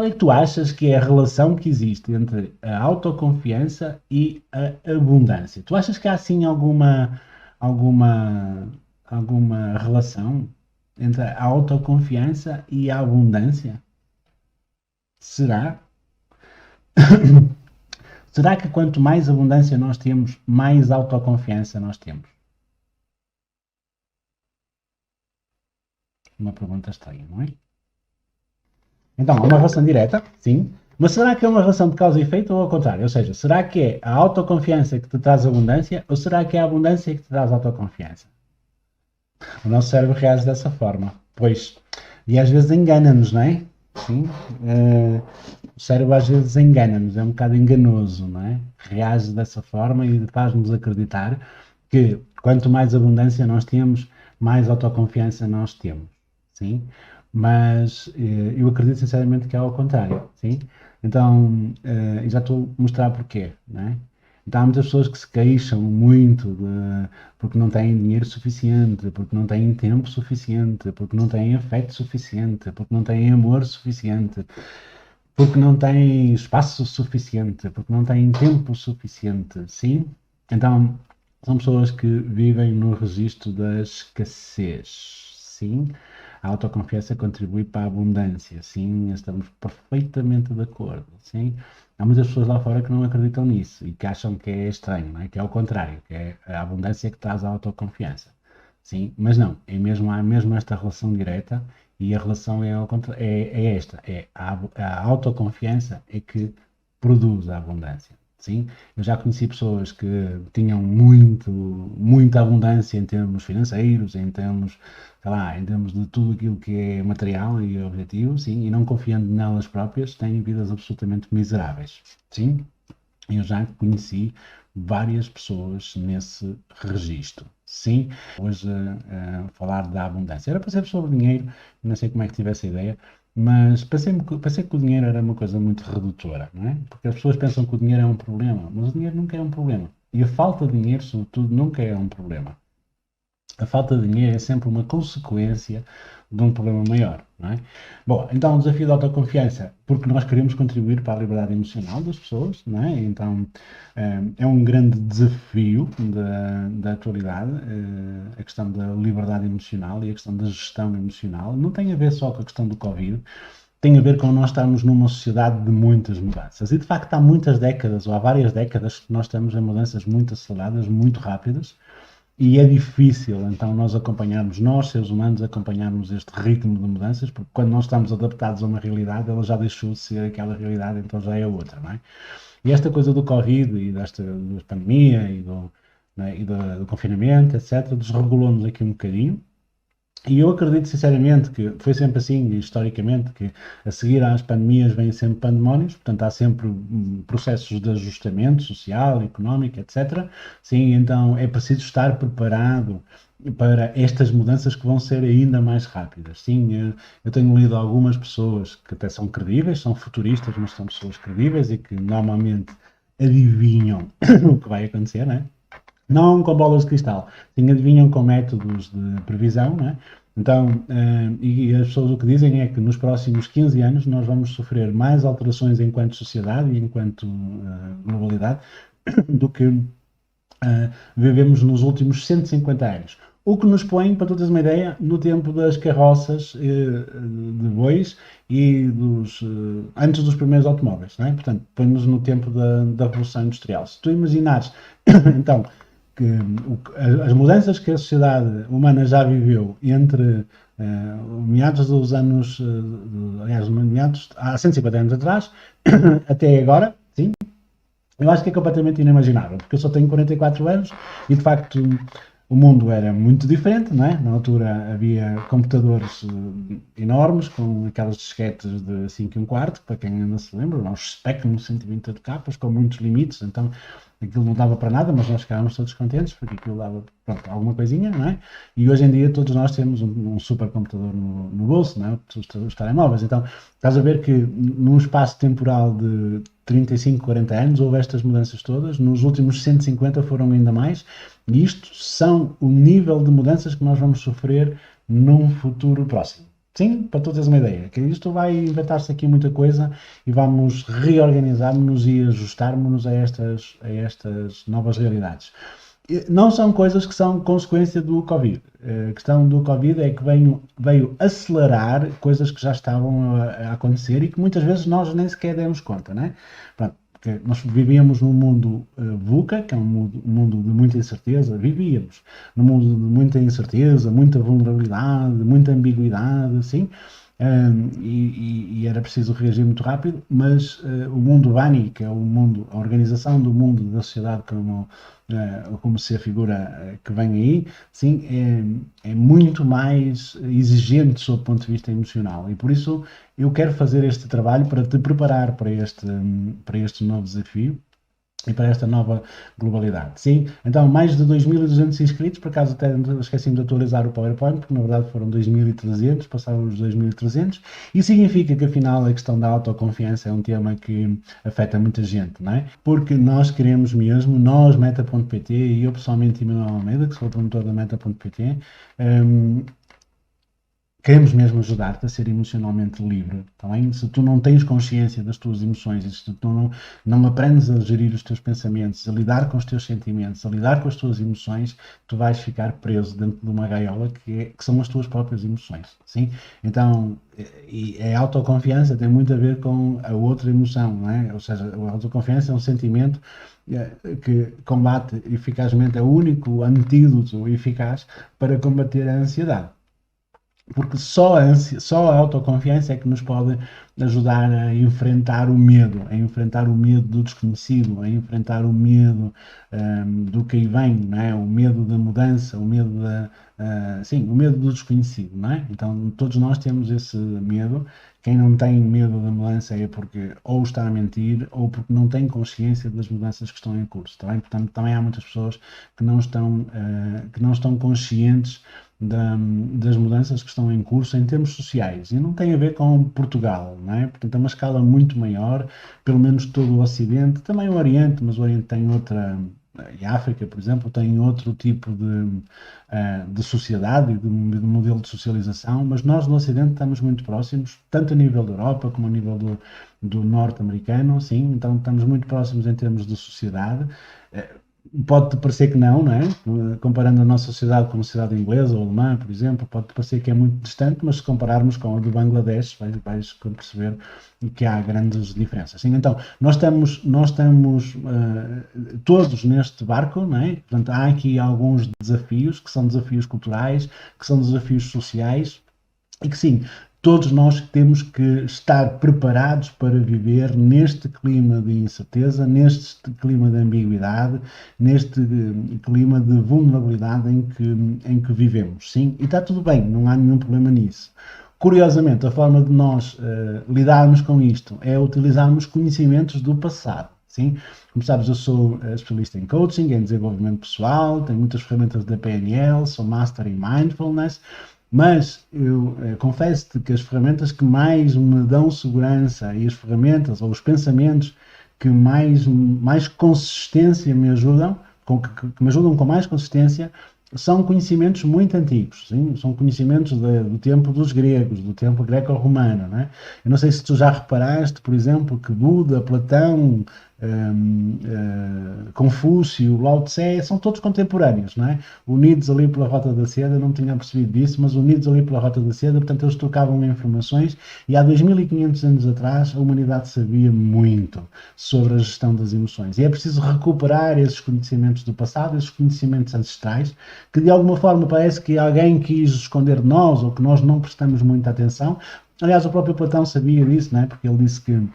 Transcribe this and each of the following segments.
é que tu achas que é a relação que existe entre a autoconfiança e a abundância? Tu achas que há assim alguma, alguma relação entre a autoconfiança e a abundância? Será? Será que quanto mais abundância nós temos, mais autoconfiança nós temos? Uma pergunta estranha, não é? Então, há uma relação direta, sim. Mas será que é uma relação de causa e efeito ou ao contrário? Ou seja, será que é a autoconfiança que te traz abundância ou será que é a abundância que te traz autoconfiança? O nosso cérebro reage dessa forma. Pois, e às vezes engana-nos, não é? Sim. O cérebro às vezes engana-nos, é um bocado enganoso, não é? Reage dessa forma e faz-nos acreditar que quanto mais abundância nós temos, mais autoconfiança nós temos, sim? Mas eu acredito sinceramente que é ao contrário, sim? Então, e já estou a mostrar porquê, não é? Então, há muitas pessoas que se queixam muito porque não têm dinheiro suficiente, porque não têm tempo suficiente, porque não têm afeto suficiente, porque não têm amor suficiente, porque não têm espaço suficiente, porque não têm tempo suficiente, sim? Então, são pessoas que vivem no registro da escassez, sim? A autoconfiança contribui para a abundância, sim? Estamos perfeitamente de acordo, sim? Há muitas pessoas lá fora que não acreditam nisso e que acham que é estranho, não é? Que é o contrário, que é a abundância que traz a autoconfiança, sim? Mas não, há mesmo esta relação direta e a relação é esta, é a autoconfiança é que produz a abundância. Sim, eu já conheci pessoas que tinham muita abundância em termos financeiros, em termos, sei lá, em termos de tudo aquilo que é material e objetivo, sim, e não confiando nelas próprias, têm vidas absolutamente miseráveis, sim. Eu já conheci várias pessoas nesse registro. Sim, hoje falar da abundância. Era para ser sobre dinheiro, não sei como é que tive essa ideia, mas pensei que o dinheiro era uma coisa muito redutora, não é? Porque as pessoas pensam que o dinheiro é um problema, mas o dinheiro nunca é um problema. E a falta de dinheiro, sobretudo, nunca é um problema. A falta de dinheiro é sempre uma consequência de um problema maior, não é? Bom, então o desafio da autoconfiança, porque nós queremos contribuir para a liberdade emocional das pessoas, não é? Então é um grande desafio da atualidade, a questão da liberdade emocional e a questão da gestão emocional. Não tem a ver só com a questão do Covid, tem a ver com nós estarmos numa sociedade de muitas mudanças. E de facto há muitas décadas, ou há várias décadas, que nós estamos em mudanças muito aceleradas, muito rápidas, e é difícil, então, nós, seres humanos, acompanharmos este ritmo de mudanças, porque quando nós estamos adaptados a uma realidade, ela já deixou de ser aquela realidade, então já é outra, não é? E esta coisa do Covid e da pandemia do confinamento, etc., desregulou-nos aqui um bocadinho. E eu acredito sinceramente que foi sempre assim, historicamente, que a seguir às pandemias vêm sempre pandemónios, portanto há sempre processos de ajustamento social, económico, etc. Sim, então é preciso estar preparado para estas mudanças que vão ser ainda mais rápidas. Sim, eu tenho lido algumas pessoas que até são credíveis, são futuristas, mas são pessoas credíveis e que normalmente adivinham o que vai acontecer, não é? Não com bolas de cristal, sim, adivinham com métodos de previsão, não é? Então, e as pessoas o que dizem é que nos próximos 15 anos nós vamos sofrer mais alterações enquanto sociedade e enquanto globalidade do que vivemos nos últimos 150 anos. O que nos põe, para tu teres uma ideia, no tempo das carroças de bois e antes dos primeiros automóveis, não é? Portanto, põe-nos no tempo da Revolução Industrial. Se tu imaginares, então, que as mudanças que a sociedade humana já viveu entre meados dos anos, aliás, meados, há 150 anos atrás, até agora, sim, eu acho que é completamente inimaginável, porque eu só tenho 44 anos e, de facto, o mundo era muito diferente, não é? Na altura havia computadores enormes, com aquelas disquetes de 5 e um quarto, para quem ainda se lembra, os Spectrum 128 capas, com muitos limites, então aquilo não dava para nada, mas nós ficávamos todos contentes, porque aquilo dava, pronto, alguma coisinha, não é? E hoje em dia todos nós temos um supercomputador no bolso, não é? Os telemóveis. Então, estás a ver que num espaço temporal de 35, 40 anos houve estas mudanças todas, nos últimos 150 foram ainda mais, e isto são o nível de mudanças que nós vamos sofrer num futuro próximo. Sim, para tu teres uma ideia, que isto vai inventar-se aqui muita coisa e vamos reorganizar-nos e ajustar-nos a estas novas realidades. Não são coisas que são consequência do Covid. A questão do Covid é que veio acelerar coisas que já estavam a acontecer e que muitas vezes nós nem sequer demos conta, né? Pronto, porque nós vivíamos num mundo VUCA, que é um mundo de muita incerteza, vivíamos num mundo de muita incerteza, muita vulnerabilidade, muita ambiguidade, assim, e era preciso reagir muito rápido, mas o mundo Vani, que é o mundo, a organização do mundo, da sociedade como se a figura que vem aí, sim, é muito mais exigente sob o ponto de vista emocional. E por isso eu quero fazer este trabalho para te preparar para este novo desafio e para esta nova globalidade. Sim, então mais de 2.200 inscritos, por acaso até esqueci-me de atualizar o PowerPoint, porque na verdade foram 2.300, passaram os 2.300, e significa que afinal a questão da autoconfiança é um tema que afeta muita gente, não é? Porque nós queremos mesmo, nós, Meta.pt, e eu pessoalmente, Emanuel Almeida, que sou o promotor da Meta.pt, queremos mesmo ajudar-te a ser emocionalmente livre, tá bem? Se tu não tens consciência das tuas emoções, e se tu não aprendes a gerir os teus pensamentos, a lidar com os teus sentimentos, a lidar com as tuas emoções, tu vais ficar preso dentro de uma gaiola que são as tuas próprias emoções, sim? Então, e a autoconfiança tem muito a ver com a outra emoção, não é? Ou seja, a autoconfiança é um sentimento que combate eficazmente, é o único antídoto eficaz para combater a ansiedade. Porque só a autoconfiança é que nos pode ajudar a enfrentar o medo, do desconhecido, a enfrentar o medo do que aí vem, não é? O medo da mudança, o medo sim, o medo do desconhecido, não é? Então todos nós temos esse medo. Quem não tem medo da mudança é porque ou está a mentir ou porque não tem consciência das mudanças que estão em curso, tá bem? Portanto, também há muitas pessoas que não estão conscientes das mudanças que estão em curso em termos sociais, e não tem a ver com Portugal, não é? Portanto, é uma escala muito maior, pelo menos todo o Ocidente, também o Oriente, mas o Oriente tem outra, e a África, por exemplo, tem outro tipo de sociedade e de modelo de socialização, mas nós no Ocidente estamos muito próximos, tanto a nível da Europa como a nível do norte-americano, sim, então estamos muito próximos em termos de sociedade. Pode-te parecer que não é? Comparando a nossa sociedade com a sociedade inglesa ou alemã, por exemplo, pode-te parecer que é muito distante, mas se compararmos com a do Bangladesh, vais perceber que há grandes diferenças. Sim, então, nós estamos todos neste barco, não é? Portanto, há aqui alguns desafios, que são desafios culturais, que são desafios sociais, e que sim, todos nós temos que estar preparados para viver neste clima de incerteza, neste clima de ambiguidade, neste clima de vulnerabilidade em que vivemos, sim? E está tudo bem, não há nenhum problema nisso. Curiosamente, a forma de nós lidarmos com isto é utilizarmos conhecimentos do passado. Sim? Como sabes, eu sou especialista em coaching, em desenvolvimento pessoal, tenho muitas ferramentas da PNL, sou master em mindfulness, mas eu confesso-te que as ferramentas que mais me dão segurança e as ferramentas ou os pensamentos que mais consistência me ajudam, que me ajudam com mais consistência, são conhecimentos muito antigos, sim? São conhecimentos do tempo dos gregos, do tempo greco-romano, não é? Eu não sei se tu já reparaste, por exemplo, que Buda, Platão, Confúcio, Lao Tse, são todos contemporâneos, não é? Unidos ali pela Rota da Seda, não tinha percebido disso, mas unidos ali pela Rota da Seda, portanto eles trocavam informações, e há 2500 anos atrás a humanidade sabia muito sobre a gestão das emoções, e é preciso recuperar esses conhecimentos do passado, esses conhecimentos ancestrais, que de alguma forma parece que alguém quis esconder de nós, ou que nós não prestamos muita atenção. Aliás, o próprio Platão sabia disso, não é? Porque ele disse que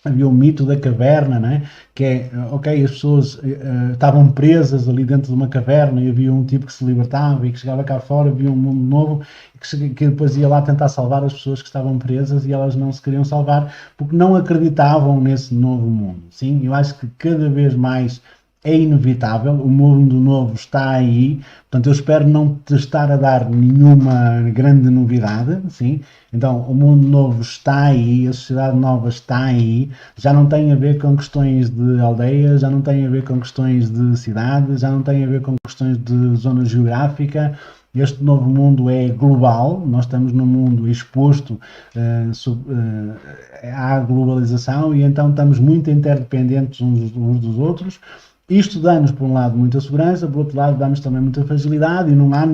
havia o mito da caverna, né? Que é, ok, as pessoas estavam presas ali dentro de uma caverna e havia um tipo que se libertava e que chegava cá fora, via um mundo novo e que depois ia lá tentar salvar as pessoas que estavam presas e elas não se queriam salvar porque não acreditavam nesse novo mundo. Sim, eu acho que cada vez mais é inevitável, o mundo novo está aí, portanto eu espero não te estar a dar nenhuma grande novidade, sim? Então o mundo novo está aí, a sociedade nova está aí, já não tem a ver com questões de aldeias, já não tem a ver com questões de cidades, já não tem a ver com questões de zona geográfica, este novo mundo é global, nós estamos num mundo exposto à globalização e então estamos muito interdependentes uns dos outros. Isto dá-nos, por um lado, muita segurança, por outro lado, dá-nos também muita fragilidade e não há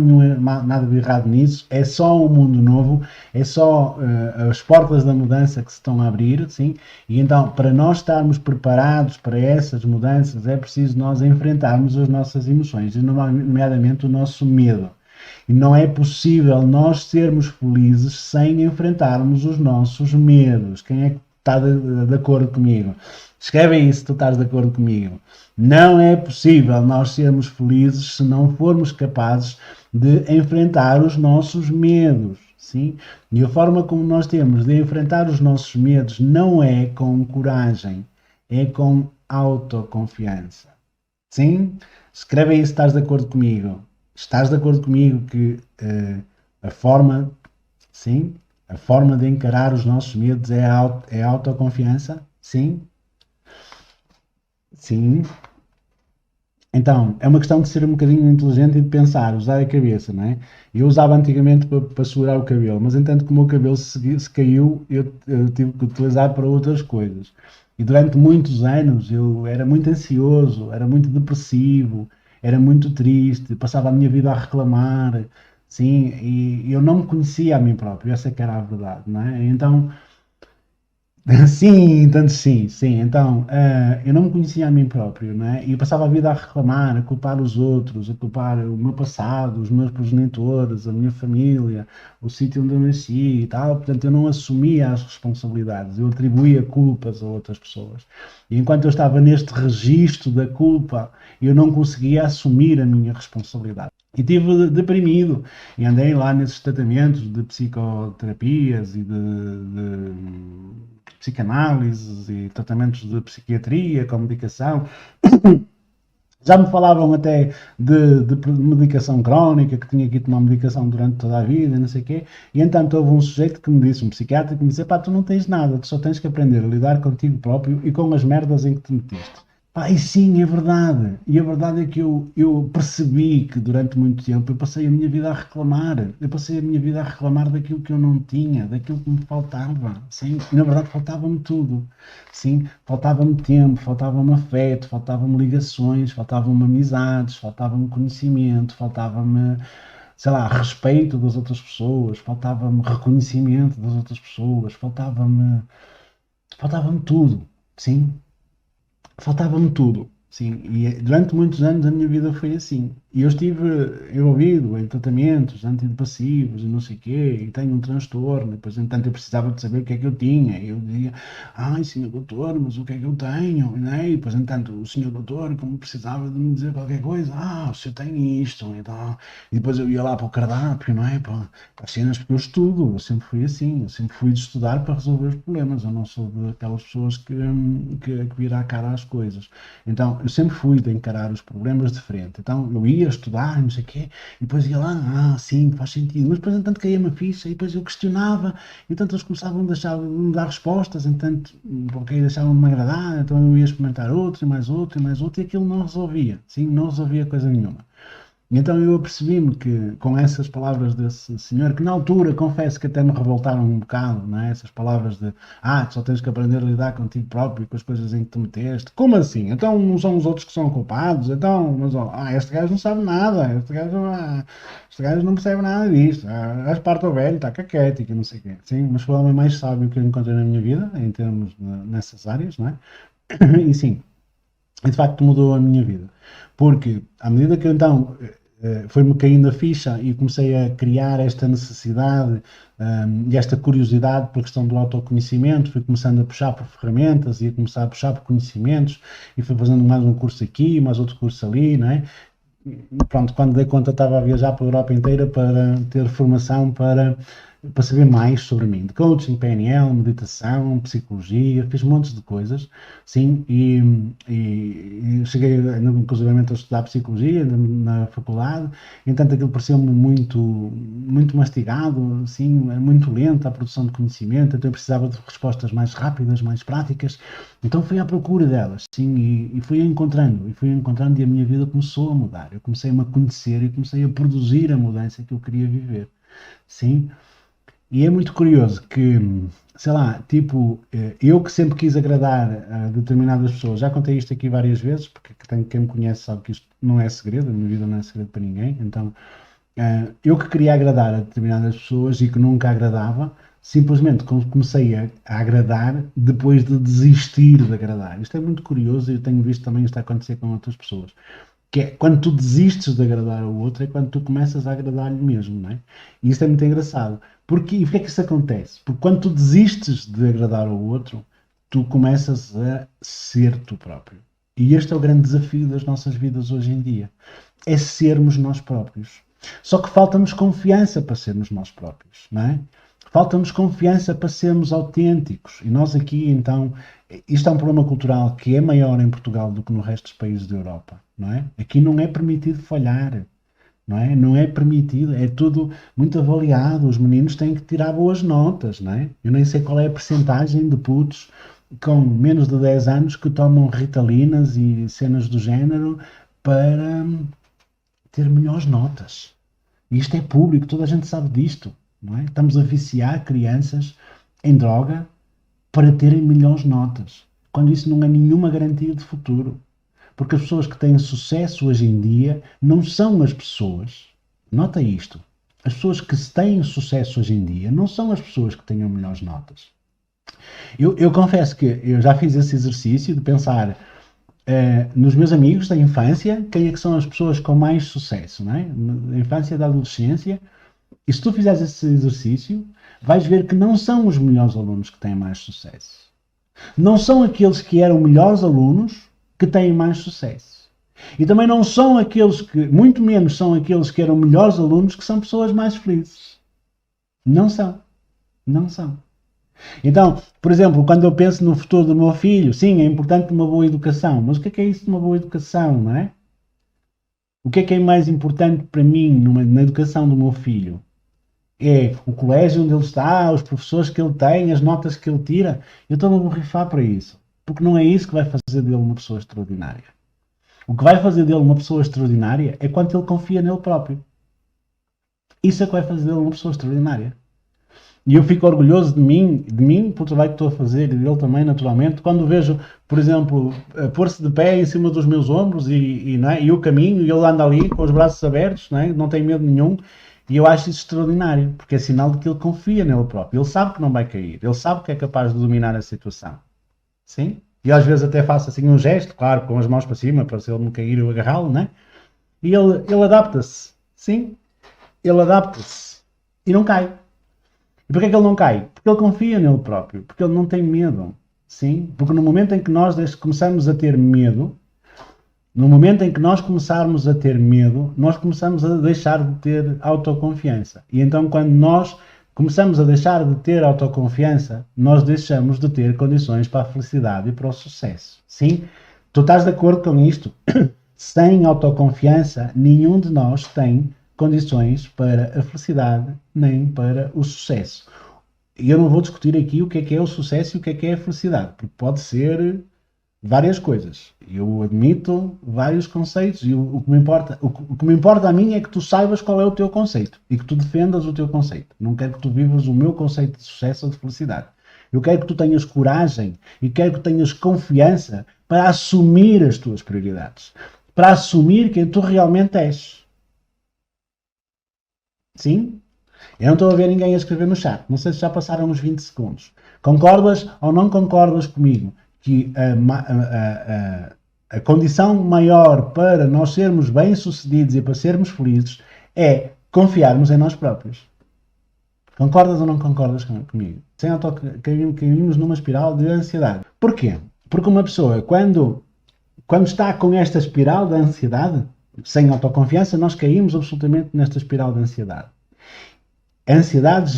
nada de errado nisso. É só um mundo novo, é só as portas da mudança que se estão a abrir, sim? E então, para nós estarmos preparados para essas mudanças, é preciso nós enfrentarmos as nossas emoções, nomeadamente o nosso medo. E não é possível nós sermos felizes sem enfrentarmos os nossos medos. Quem é que está de acordo comigo? Escreve aí se tu estás de acordo comigo. Não é possível nós sermos felizes se não formos capazes de enfrentar os nossos medos. Sim? E a forma como nós temos de enfrentar os nossos medos não é com coragem, é com autoconfiança. Sim? Escreve aí se estás de acordo comigo. Estás de acordo comigo que a forma, sim, a forma de encarar os nossos medos é a autoconfiança? Sim? Sim. Então, é uma questão de ser um bocadinho inteligente e de pensar, usar a cabeça, não é? Eu usava antigamente para segurar o cabelo, mas entanto que o meu cabelo se caiu, eu tive que utilizar para outras coisas. E durante muitos anos eu era muito ansioso, era muito depressivo, era muito triste, passava a minha vida a reclamar, sim, e eu não me conhecia a mim próprio, essa é que era a verdade, não é? Então, sim, tanto sim, sim. Então, eu não me conhecia a mim próprio, não é? E eu passava a vida a reclamar, a culpar os outros, a culpar o meu passado, os meus progenitores, a minha família, o sítio onde eu nasci e tal. Portanto, eu não assumia as responsabilidades, eu atribuía culpas a outras pessoas. E enquanto eu estava neste registro da culpa, eu não conseguia assumir a minha responsabilidade. E estive deprimido e andei lá nesses tratamentos de psicoterapias e de psicanálises e tratamentos de psiquiatria com medicação. Já me falavam até de medicação crónica, que tinha que tomar medicação durante toda a vida, não sei o quê. E então houve um sujeito que me disse, um psiquiatra, que me disse: pá, tu não tens nada, tu só tens que aprender a lidar contigo próprio e com as merdas em que te meteste. Pá, e sim, é verdade. E a verdade é que eu percebi que durante muito tempo eu passei a minha vida a reclamar. Eu passei a minha vida a reclamar daquilo que eu não tinha, daquilo que me faltava. Sim, e na verdade faltava-me tudo. Sim, faltava-me tempo, faltava-me afeto, faltava-me ligações, faltavam-me amizades, faltava-me conhecimento, faltava-me, sei lá, respeito das outras pessoas, faltava-me reconhecimento das outras pessoas, faltava-me tudo. Sim, faltava-me tudo, sim, e durante muitos anos a minha vida foi assim, e eu estive envolvido em tratamentos antidepressivos e não sei o quê, e tenho um transtorno, e depois entanto eu precisava de saber o que é que eu tinha, e eu dizia: ai senhor doutor, mas o que é que eu tenho, né? E depois entanto o senhor doutor, como precisava de me dizer qualquer coisa, o senhor tem isto, então, e depois eu ia lá para o cardápio, não é, para as cenas, porque eu estudo, eu sempre fui assim, eu sempre fui de estudar para resolver os problemas, eu não sou daquelas pessoas que vira a cara às coisas. Então, eu sempre fui de encarar os problemas de frente. Então, eu ia estudar, não sei o quê, e depois ia lá, sim, faz sentido. Mas depois, entanto, caía-me a ficha, e depois eu questionava, e entanto, eles começavam a deixar de me dar respostas, entanto, porque deixavam de me agradar, então eu ia experimentar outro, e mais outro, e mais outro, e aquilo não resolvia, sim, não resolvia coisa nenhuma. Então eu apercebi-me que, com essas palavras desse senhor, que na altura confesso que até me revoltaram um bocado, não é? Essas palavras de: tu só tens que aprender a lidar contigo próprio e com as coisas em que te meteste. Como assim? Então não são os outros que são culpados? Então, mas este gajo não sabe nada, este gajo não percebe nada disto. És parte do velho, está caquético e não sei o quê. Sim, mas foi o homem mais sábio que eu encontrei na minha vida, em termos nessas áreas, não é? E sim, de facto mudou a minha vida. Porque, à medida que eu então foi-me caindo a ficha e comecei a criar esta necessidade e esta curiosidade pela questão do autoconhecimento, fui começando a puxar por ferramentas e a começar a puxar por conhecimentos e fui fazendo mais um curso aqui, mais outro curso ali, não é? Pronto, quando dei conta estava a viajar pela Europa inteira para ter formação para para saber mais sobre mim, de coaching, PNL, meditação, psicologia, fiz montes de coisas, sim, e cheguei inclusivamente a estudar psicologia na faculdade, entanto aquilo pareceu-me muito mastigado, sim, muito lento a produção de conhecimento, então eu precisava de respostas mais rápidas, mais práticas, então fui à procura delas, sim, e fui encontrando, e a minha vida começou a mudar, eu comecei a me conhecer e comecei a produzir a mudança que eu queria viver, sim. E é muito curioso que, sei lá, tipo, eu que sempre quis agradar a determinadas pessoas, já contei isto aqui várias vezes, porque quem me conhece sabe que isto não é segredo, a minha vida não é segredo para ninguém, então, eu que queria agradar a determinadas pessoas e que nunca agradava, simplesmente comecei a agradar depois de desistir de agradar. Isto é muito curioso e eu tenho visto também isto acontecer com outras pessoas. Que é quando tu desistes de agradar ao outro, é quando tu começas a agradar-lhe mesmo, não é? E isso é muito engraçado. E porquê é que isso acontece? Porque quando tu desistes de agradar ao outro, tu começas a ser tu próprio. E este é o grande desafio das nossas vidas hoje em dia. É sermos nós próprios. Só que falta-nos confiança para sermos nós próprios, não é? Falta-nos confiança para sermos autênticos. E nós aqui, então, isto é um problema cultural que é maior em Portugal do que no resto dos países da Europa, não é? Aqui não é permitido falhar, não é? Não é permitido, é tudo muito avaliado. Os meninos têm que tirar boas notas, não é? Eu nem sei qual é a percentagem de putos com menos de 10 anos que tomam ritalinas e cenas do género para ter melhores notas. E isto é público, toda a gente sabe disto, não é? Estamos a viciar crianças em droga para terem melhores notas, quando isso não é nenhuma garantia de futuro. Porque as pessoas que têm sucesso hoje em dia não são as pessoas, nota isto, as pessoas que têm sucesso hoje em dia não são as pessoas que tenham melhores notas. Eu confesso que eu já fiz esse exercício de pensar nos meus amigos da infância, quem é que são as pessoas com mais sucesso, não é? Da infância e da adolescência. E se tu fizeres esse exercício, vais ver que não são os melhores alunos que têm mais sucesso. Não são aqueles que eram melhores alunos que têm mais sucesso. E também não são aqueles que, muito menos são aqueles que eram melhores alunos que são pessoas mais felizes. Não são. Não são. Então, por exemplo, quando eu penso no futuro do meu filho, sim, é importante uma boa educação. Mas o que é isso de uma boa educação, não é? O que é mais importante para mim na educação do meu filho? É o colégio onde ele está, os professores que ele tem, as notas que ele tira. Eu estou-me a borrifar para isso. Porque não é isso que vai fazer dele uma pessoa extraordinária. O que vai fazer dele uma pessoa extraordinária é quando ele confia nele próprio. Isso é que vai fazer dele uma pessoa extraordinária. E eu fico orgulhoso de mim, pelo trabalho que estou a fazer, e dele também, naturalmente, quando vejo, por exemplo, pôr-se de pé em cima dos meus ombros não é? E eu caminho, e ele anda ali com os braços abertos, não é? Não tem medo nenhum, e eu acho isso extraordinário, porque é sinal de que ele confia nele próprio, ele sabe que não vai cair, ele sabe que é capaz de dominar a situação. Sim? E às vezes até faço assim um gesto, claro, com as mãos para cima, para se ele não cair eu agarrá-lo, não é? E ele adapta-se, sim? Ele adapta-se e não cai. E porquê é que ele não cai? Porque ele confia nele próprio, porque ele não tem medo, sim? Porque no momento em que nós começamos a ter medo, nós começamos a deixar de ter autoconfiança. E então quando nós começamos a deixar de ter autoconfiança, nós deixamos de ter condições para a felicidade e para o sucesso, sim? Tu estás de acordo com isto? Sem autoconfiança, nenhum de nós tem condições para a felicidade nem para o sucesso. E eu não vou discutir aqui o que é o sucesso e o que é a felicidade, porque pode ser várias coisas. Eu admito vários conceitos e o que me importa a mim é que tu saibas qual é o teu conceito e que tu defendas o teu conceito. Não quero que tu vivas o meu conceito de sucesso ou de felicidade. Eu quero que tu tenhas coragem e quero que tenhas confiança para assumir as tuas prioridades, para assumir quem tu realmente és. Sim? Eu não estou a ver ninguém a escrever no chat. Não sei se já passaram uns 20 segundos. Concordas ou não concordas comigo que a condição maior para nós sermos bem-sucedidos e para sermos felizes é confiarmos em nós próprios? Concordas ou não concordas comigo? Sem caímos numa espiral de ansiedade. Porquê? Porque uma pessoa, quando está com esta espiral de ansiedade, sem autoconfiança, nós caímos absolutamente nesta espiral de ansiedade. A ansiedade,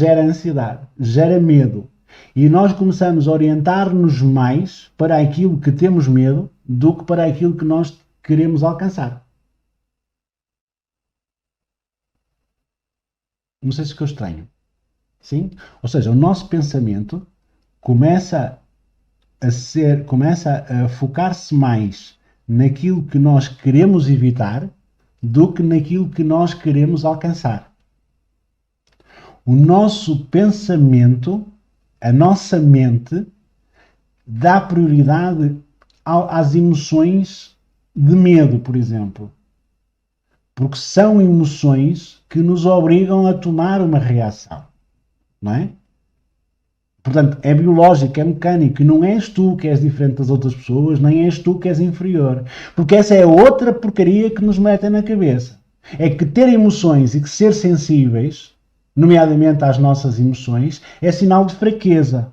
gera medo. E nós começamos a orientar-nos mais para aquilo que temos medo do que para aquilo que nós queremos alcançar. Não sei se ficou estranho. Sim? Ou seja, o nosso pensamento começa a focar-se mais naquilo que nós queremos evitar do que naquilo que nós queremos alcançar. O nosso pensamento, a nossa mente, dá prioridade às emoções de medo, por exemplo. Porque são emoções que nos obrigam a tomar uma reação. Não é? Portanto, é biológico, é mecânico, e não és tu que és diferente das outras pessoas, nem és tu que és inferior. Porque essa é outra porcaria que nos metem na cabeça. É que ter emoções e que ser sensíveis, nomeadamente às nossas emoções, é sinal de fraqueza.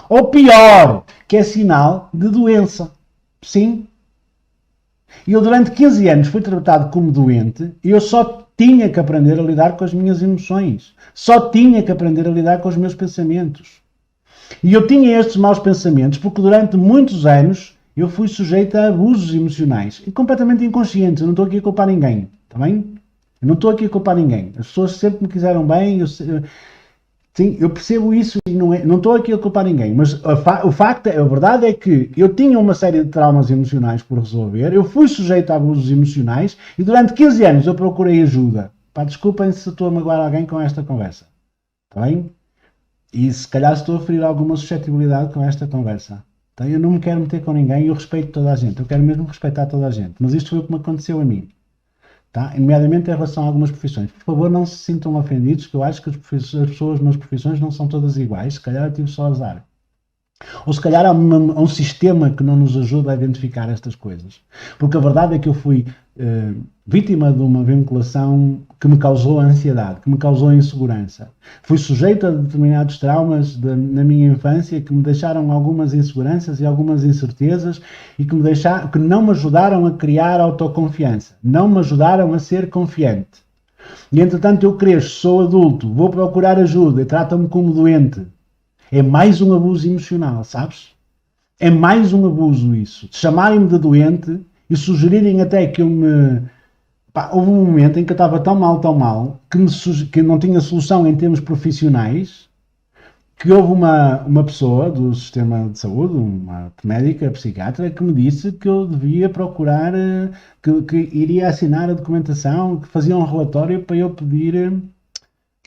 Ou pior, que é sinal de doença. Sim. E eu durante 15 anos fui tratado como doente e eu só tinha que aprender a lidar com as minhas emoções. Só tinha que aprender a lidar com os meus pensamentos. E eu tinha estes maus pensamentos porque durante muitos anos eu fui sujeito a abusos emocionais. E completamente inconscientes. Eu não estou aqui a culpar ninguém. Está bem? Eu não estou aqui a culpar ninguém. As pessoas sempre me quiseram bem. Sim, eu percebo isso e não estou aqui a culpar ninguém. Mas a verdade é que eu tinha uma série de traumas emocionais por resolver. Eu fui sujeito a abusos emocionais e durante 15 anos eu procurei ajuda. Pá, desculpem se estou a magoar alguém com esta conversa. Está bem? E se calhar estou a ferir alguma suscetibilidade com esta conversa. Então eu não me quero meter com ninguém e eu respeito toda a gente. Eu quero mesmo respeitar toda a gente. Mas isto foi o que me aconteceu a mim. Tá? Nomeadamente em relação a algumas profissões. Por favor, não se sintam ofendidos, que eu acho que as pessoas nas profissões não são todas iguais. Se calhar eu tive só azar. Ou se calhar há um sistema que não nos ajuda a identificar estas coisas. Porque a verdade é que eu fui vítima de uma vinculação que me causou ansiedade, que me causou insegurança. Fui sujeito a determinados traumas na minha infância que me deixaram algumas inseguranças e algumas incertezas e que não me ajudaram a criar autoconfiança. Não me ajudaram a ser confiante. E entretanto eu cresço, sou adulto, vou procurar ajuda e tratam-me como doente. É mais um abuso emocional, sabes? É mais um abuso isso. De chamarem-me de doente e sugerirem até que eu me... Pá, houve um momento em que eu estava tão mal, que não tinha solução em termos profissionais, que houve uma pessoa do sistema de saúde, uma médica, psiquiatra, que me disse que eu devia procurar, que iria assinar a documentação, que fazia um relatório para eu pedir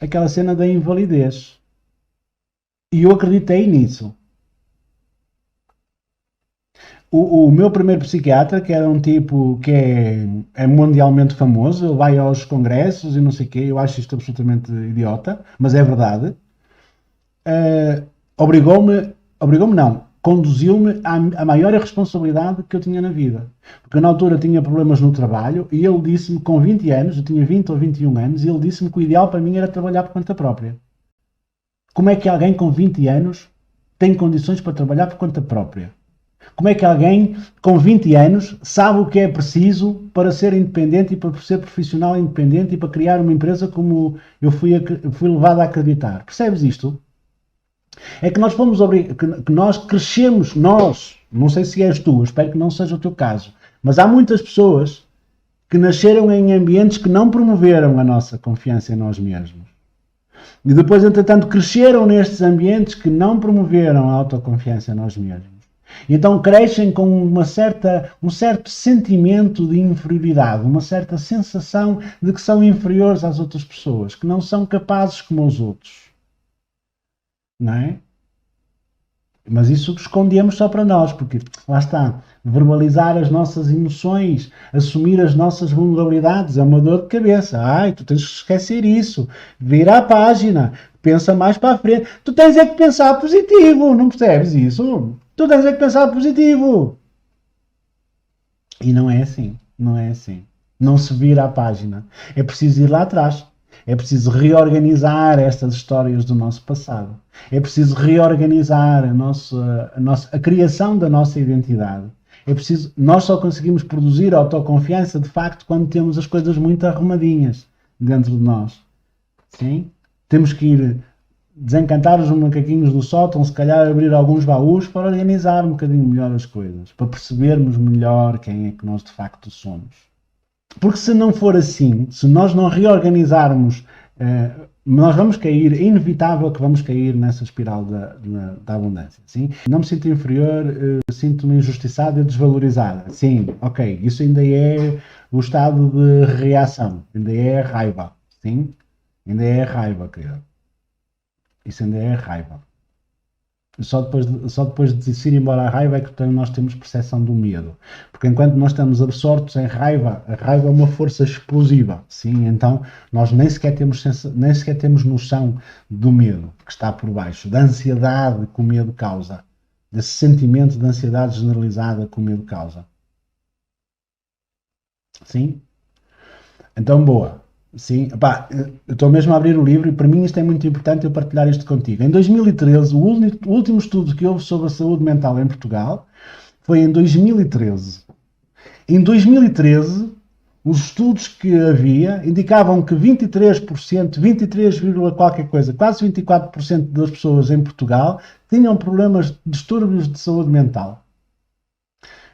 aquela cena da invalidez. E eu acreditei nisso. O meu primeiro psiquiatra, que era um tipo que é mundialmente famoso, ele vai aos congressos e não sei o quê, eu acho isto absolutamente idiota, mas é verdade, conduziu-me à maior responsabilidade que eu tinha na vida. Porque eu, na altura tinha problemas no trabalho e ele disse-me com 20 anos, eu tinha 20 ou 21 anos, e ele disse-me que o ideal para mim era trabalhar por conta própria. Como é que alguém com 20 anos tem condições para trabalhar por conta própria? Como é que alguém com 20 anos sabe o que é preciso para ser independente e para ser profissional independente e para criar uma empresa como eu fui levado a acreditar? Percebes isto? É que nós que nós crescemos, não sei se és tu, espero que não seja o teu caso, mas há muitas pessoas que nasceram em ambientes que não promoveram a nossa confiança em nós mesmos. E depois, entretanto, cresceram nestes ambientes que não promoveram a autoconfiança em nós mesmos. Então crescem com um certo sentimento de inferioridade, uma certa sensação de que são inferiores às outras pessoas, que não são capazes como os outros. Não é? Mas isso escondemos só para nós, porque lá está, verbalizar as nossas emoções, assumir as nossas vulnerabilidades, é uma dor de cabeça. Ai, tu tens que esquecer isso, vira a página, pensa mais para a frente. Tu tens é que pensar positivo, não percebes isso? Tu tens é que pensar positivo. E não é assim, não é assim. Não se vira a página. É preciso ir lá atrás. É preciso reorganizar estas histórias do nosso passado. É preciso reorganizar a criação da nossa identidade. Nós só conseguimos produzir autoconfiança, de facto, quando temos as coisas muito arrumadinhas dentro de nós. Sim? Temos que ir desencantar os macaquinhos do sótão, se calhar abrir alguns baús para organizar um bocadinho melhor as coisas, para percebermos melhor quem é que nós de facto somos. Porque se não for assim, se nós não reorganizarmos, nós vamos cair, é inevitável que vamos cair nessa espiral da abundância. Sim? Não me sinto inferior, sinto-me injustiçado e desvalorizada. Sim, ok, isso ainda é o estado de reação, ainda é raiva. Sim? Ainda é raiva, querido. Isso ainda é raiva. Só depois de ir embora a raiva é que nós temos percepção do medo. Porque enquanto nós estamos absortos em raiva, a raiva é uma força explosiva. Sim? Então nós nem sequer temos noção do medo que está por baixo, da ansiedade que o medo causa, desse sentimento de ansiedade generalizada que o medo causa. Sim? Então, boa. Sim, pá, eu estou mesmo a abrir o livro e para mim isto é muito importante eu partilhar isto contigo. Em 2013, o último estudo que houve sobre a saúde mental em Portugal foi em 2013. Em 2013, os estudos que havia indicavam que 23%, 23, qualquer coisa, quase 24% das pessoas em Portugal tinham problemas de distúrbios de saúde mental.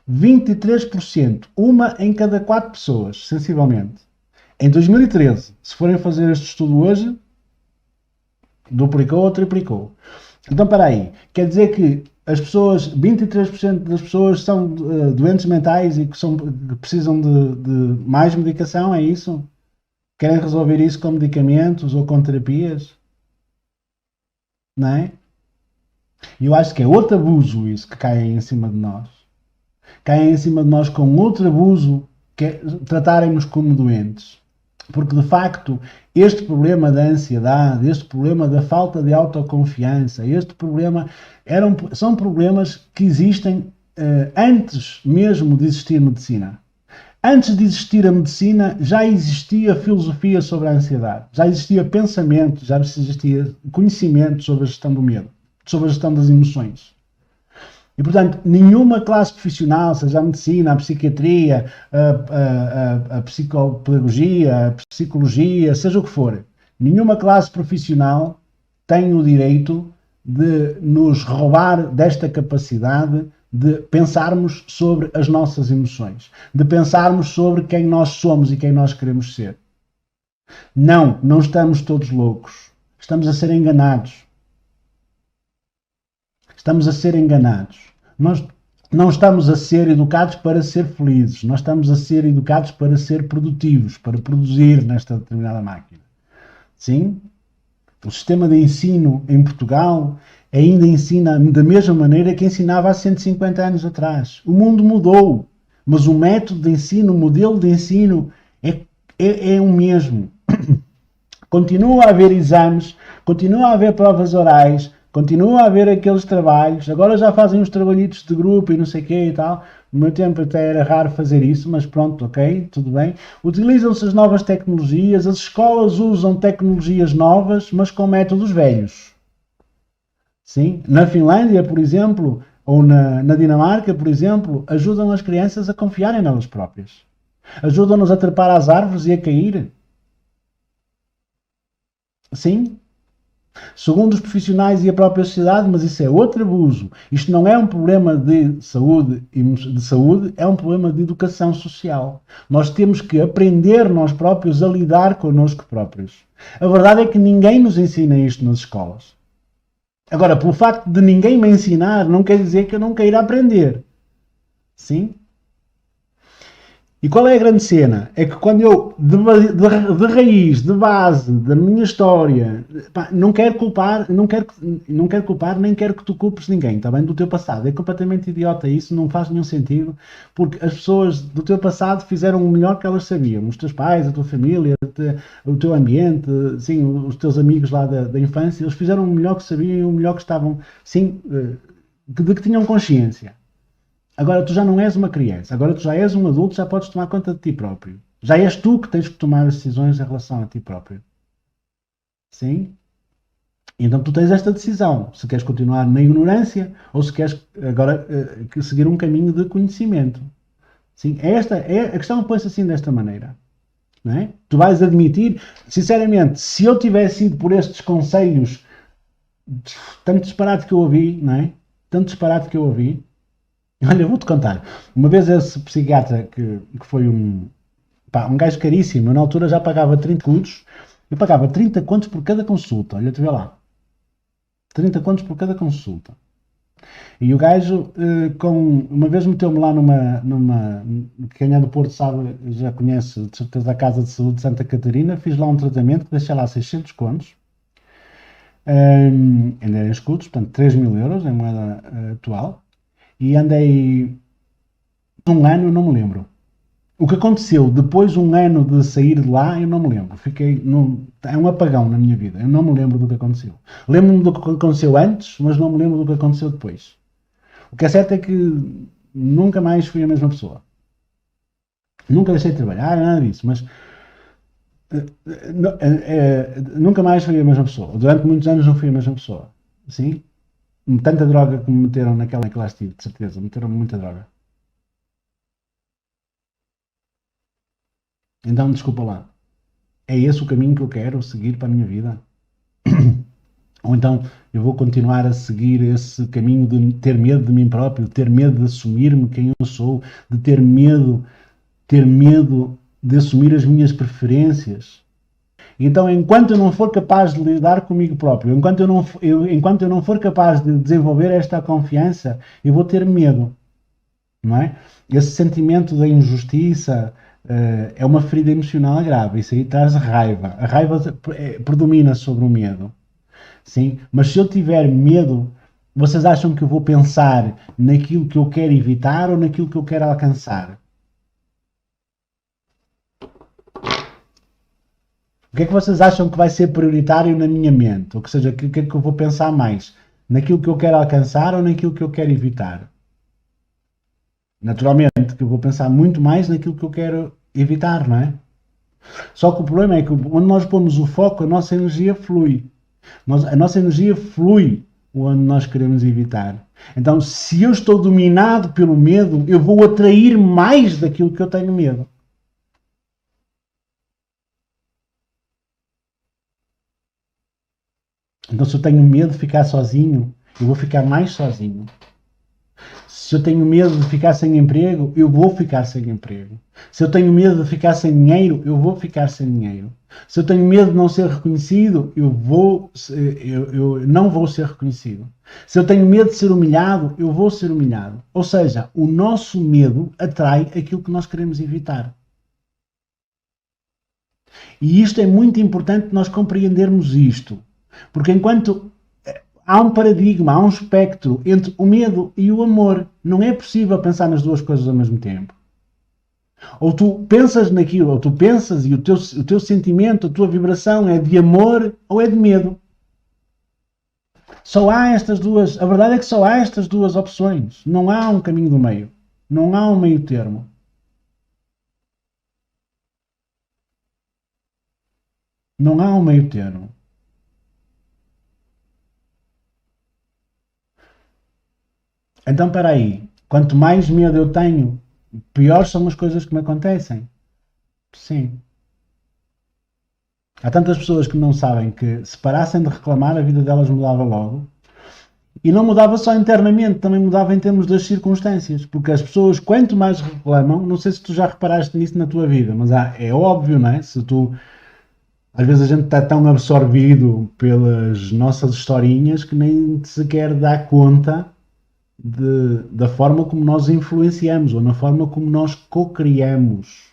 23%, uma em cada 4 pessoas, sensivelmente. Em 2013, se forem fazer este estudo hoje, duplicou ou triplicou. Então, para aí, quer dizer que as pessoas, 23% das pessoas são doentes mentais e que precisam de mais medicação, é isso? Querem resolver isso com medicamentos ou com terapias? Não é? E eu acho que é outro abuso isso que cai em cima de nós. Caem em cima de nós com outro abuso, que é tratarem-nos como doentes. Porque, de facto, este problema da ansiedade, este problema da falta de autoconfiança, este problema são problemas que existem antes mesmo de existir medicina. Antes de existir a medicina, já existia filosofia sobre a ansiedade, já existia pensamento, já existia conhecimento sobre a gestão do medo, sobre a gestão das emoções. E, portanto, nenhuma classe profissional, seja a medicina, a psiquiatria, a psicopedagogia, a psicologia, seja o que for, nenhuma classe profissional tem o direito de nos roubar desta capacidade de pensarmos sobre as nossas emoções, de pensarmos sobre quem nós somos e quem nós queremos ser. Não estamos todos loucos. Estamos a ser enganados. Estamos a ser enganados. Nós não estamos a ser educados para ser felizes. Nós estamos a ser educados para ser produtivos, para produzir nesta determinada máquina. Sim? O sistema de ensino em Portugal ainda ensina da mesma maneira que ensinava há 150 anos atrás. O mundo mudou, mas o método de ensino, o modelo de ensino é o mesmo. Continua a haver exames, continua a haver provas orais, continua a haver aqueles trabalhos, agora já fazem uns trabalhitos de grupo e não sei o quê e tal. No meu tempo até era raro fazer isso, mas pronto, ok, tudo bem. Utilizam-se as novas tecnologias, as escolas usam tecnologias novas, mas com métodos velhos. Sim? Na Finlândia, por exemplo, ou na Dinamarca, por exemplo, ajudam as crianças a confiarem nelas próprias. Ajudam-nos a trepar às árvores e a cair. Sim? Segundo os profissionais e a própria sociedade, mas isso é outro abuso. Isto não é um problema de saúde, é um problema de educação social. Nós temos que aprender nós próprios a lidar connosco próprios. A verdade é que ninguém nos ensina isto nas escolas. Agora, pelo facto de ninguém me ensinar, não quer dizer que eu não queira aprender. Sim? E qual é a grande cena? É que quando eu, de raiz, de base, da minha história, pá, não quero culpar, nem quero que tu culpes ninguém, está bem? Do teu passado. É completamente idiota isso, não faz nenhum sentido, porque as pessoas do teu passado fizeram o melhor que elas sabiam. Os teus pais, a tua família, o teu ambiente, sim, os teus amigos lá da infância, eles fizeram o melhor que sabiam e o melhor que estavam, sim, de que tinham consciência. Agora tu já não és uma criança, agora tu já és um adulto, já podes tomar conta de ti próprio. Já és tu que tens que tomar as decisões em relação a ti próprio. Sim? Então tu tens esta decisão, se queres continuar na ignorância ou se queres agora seguir um caminho de conhecimento. Sim? A questão põe-se assim desta maneira. não é? Tu vais admitir, sinceramente, se eu tivesse ido por estes conselhos, tanto disparate que eu ouvi, não é? Tanto disparate que eu ouvi. Olha, eu vou-te contar. Uma vez esse psiquiatra que foi um gajo caríssimo, eu na altura já pagava 30 contos, eu pagava 30 contos por cada consulta, olha, tu vê lá. 30 contos por cada consulta. E o gajo, uma vez meteu-me lá quem é do Porto sabe, já conhece de certeza a Casa de Saúde de Santa Catarina, fiz lá um tratamento que deixei lá 600 contos, ainda em escudos, portanto 3.000 euros em moeda atual, e andei um ano, não me lembro. O que aconteceu depois de um ano de sair de lá, eu não me lembro. É um apagão na minha vida. Eu não me lembro do que aconteceu. Lembro-me do que aconteceu antes, mas não me lembro do que aconteceu depois. O que é certo é que nunca mais fui a mesma pessoa. Nunca deixei de trabalhar, nada disso, mas nunca mais fui a mesma pessoa. Durante muitos anos não fui a mesma pessoa. Sim? Tanta droga que me meteram naquela que lá estive, de certeza. Meteram muita droga. Então, desculpa lá. É esse o caminho que eu quero seguir para a minha vida? Ou então eu vou continuar a seguir esse caminho de ter medo de mim próprio, de ter medo de assumir-me quem eu sou, de ter medo de assumir as minhas preferências. Então, enquanto eu não for capaz de lidar comigo próprio, enquanto eu não for capaz de desenvolver esta confiança, eu vou ter medo, não é? Esse sentimento da injustiça é uma ferida emocional grave. Isso aí traz raiva. A raiva predomina sobre o medo. Sim, mas se eu tiver medo, vocês acham que eu vou pensar naquilo que eu quero evitar ou naquilo que eu quero alcançar? O que é que vocês acham que vai ser prioritário na minha mente? Ou seja, o que é que eu vou pensar mais? Naquilo que eu quero alcançar ou naquilo que eu quero evitar? Naturalmente que eu vou pensar muito mais naquilo que eu quero evitar, não é? Só que o problema é que onde nós pomos o foco, a nossa energia flui. A nossa energia flui onde nós queremos evitar. Então, se eu estou dominado pelo medo, eu vou atrair mais daquilo que eu tenho medo. Então, se eu tenho medo de ficar sozinho, eu vou ficar mais sozinho. Se eu tenho medo de ficar sem emprego, eu vou ficar sem emprego. Se eu tenho medo de ficar sem dinheiro, eu vou ficar sem dinheiro. Se eu tenho medo de não ser reconhecido, eu não vou ser reconhecido. Se eu tenho medo de ser humilhado, eu vou ser humilhado. Ou seja, o nosso medo atrai aquilo que nós queremos evitar. E isto é muito importante nós compreendermos isto. Porque enquanto há um paradigma, há um espectro entre o medo e o amor, não é possível pensar nas duas coisas ao mesmo tempo. Ou tu pensas naquilo, ou tu pensas e o teu sentimento, a tua vibração é de amor ou é de medo. Só há estas duas, a verdade é que só há estas duas opções. Não há um caminho do meio. Não há um meio termo. Não há um meio termo. Então, espera aí. Quanto mais medo eu tenho, pior são as coisas que me acontecem. Sim. Há tantas pessoas que não sabem que se parassem de reclamar, a vida delas mudava logo. E não mudava só internamente, também mudava em termos das circunstâncias. Porque as pessoas, quanto mais reclamam, não sei se tu já reparaste nisso na tua vida, mas é óbvio, não é? Se tu, às vezes a gente está tão absorvido pelas nossas historinhas que nem sequer dá conta da forma como nós influenciamos ou na forma como nós co-criamos